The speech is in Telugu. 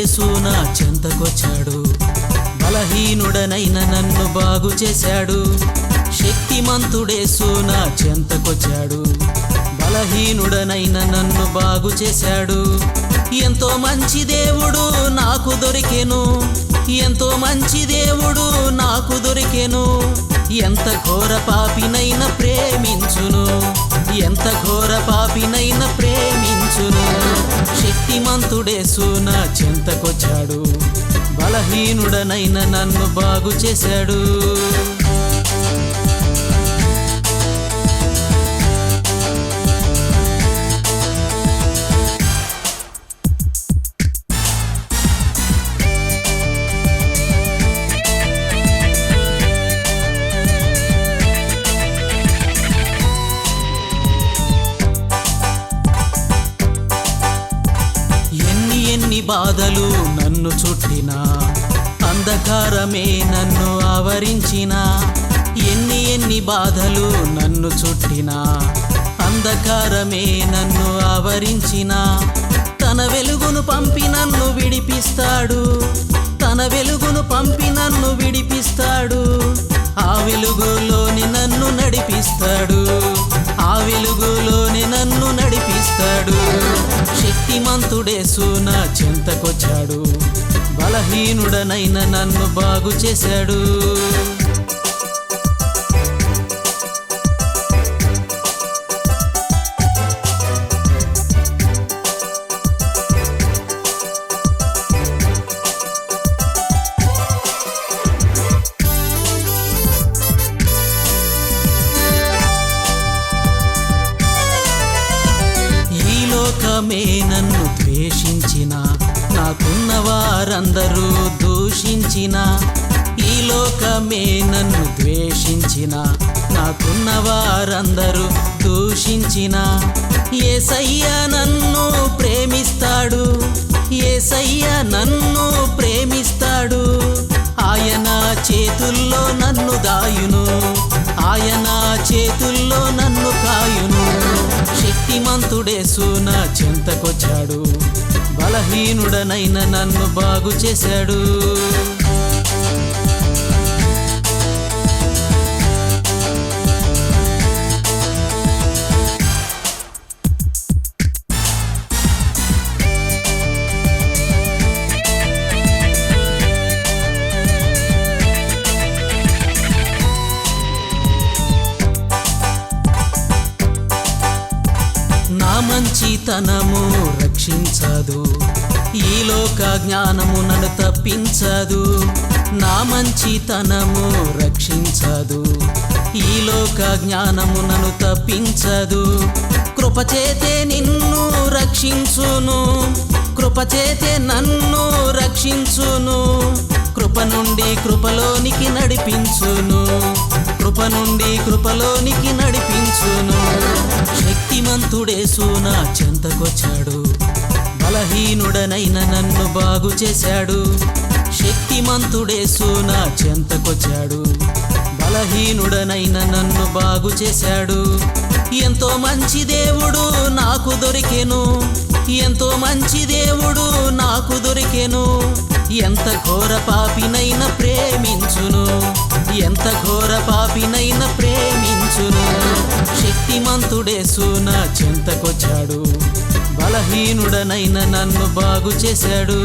శక్తిమంతుడేసు నా చెంతకొచ్చాడు, బలహీనుడనైన నన్ను బాగు చేశాడు. శక్తిమంతుడేసు నా చెంతకొచ్చాడు, బలహీనుడనైన నన్ను బాగు చేశాడు. ఎంతో మంచి దేవుడు నాకు దొరికెను, ఎంతో మంచి దేవుడు నాకు దొరికెను. ఎంత ఘోర పాపినైన ప్రేమించును, ఎంత ఘోర పాపినైన ప్రేమించును. శక్తిమంతుడేసు నా చెంతకొచ్చాడు, బలహీనుడనైన నన్ను బాగు చేశాడు. ఎన్ని బాధలు నన్ను చుట్టినా, అంధకారమే నన్ను ఆవరించినా. ఎన్ని బాధలు నన్ను చుట్టినా, అంధకారమే నన్ను ఆవరించినా. తన వెలుగును పంపి నన్ను విడిపిస్తాడు, తన వెలుగును పంపి నన్ను విడిపిస్తాడు. ఆ వెలుగులోని నన్ను నడిపిస్తాడు, ఆ వెలుగులోని నన్ను నడిపిస్తాడు. శక్తిమంతుడేసు నా చెంతకొచ్చాడు, బలహీనుడనైన నన్ను బాగు చేశాడు. లోకమే నన్ను ద్వేషించిన, నాకున్న వారందరూ దూషించిన. ఈ లోకమే నన్ను ద్వేషించిన, నాకున్న వారందరూ దూషించిన. యేసయ్య నన్ను ప్రేమిస్తాడు, యేసయ్య నన్ను ప్రేమిస్తాడు. ఆయన చేతుల్లో నన్ను దాయును, ఆయన చేతుల్లో నన్ను కాయును. శక్తిమంతుడేసు నా చెంతకొచ్చాడు, బలహీనుడనైన నన్ను బాగు చేశాడు. నా మంచితనము రక్షించదు, ఈ లోక జ్ఞానము నన్ను తప్పించదు. నా మంచితనము రక్షించదు, ఈ లోక జ్ఞానము నన్ను తప్పించదు. కృపచేతే నిన్ను రక్షించును, కృపచేతే నన్ను రక్షించును. కృప నుండి కృపలోనికి నడిపించును, కృప నుండి కృపలోనికి నడిపించును. శక్తిమంతుడేసు నా చెంతకొచ్చాడు, బలహీనుడనైన నన్ను బాగు చేశాడు. శక్తిమంతుడేసు నా చెంతకొచ్చాడు, బలహీనుడనైన నన్ను బాగు చేశాడు. ఎంతో మంచి దేవుడు నాకు దొరికెను, ఎంతో మంచి దేవుడు నాకు దొరికెను. ఎంత ఘోర పాపినైన ప్రేమించును, ఎంత ఘోర పాపినైన ప్రేమించును. శక్తిమంతుడేసు నా చెంతకొచ్చాడు, బలహీనుడనైన నన్ను బాగు చేశాడు.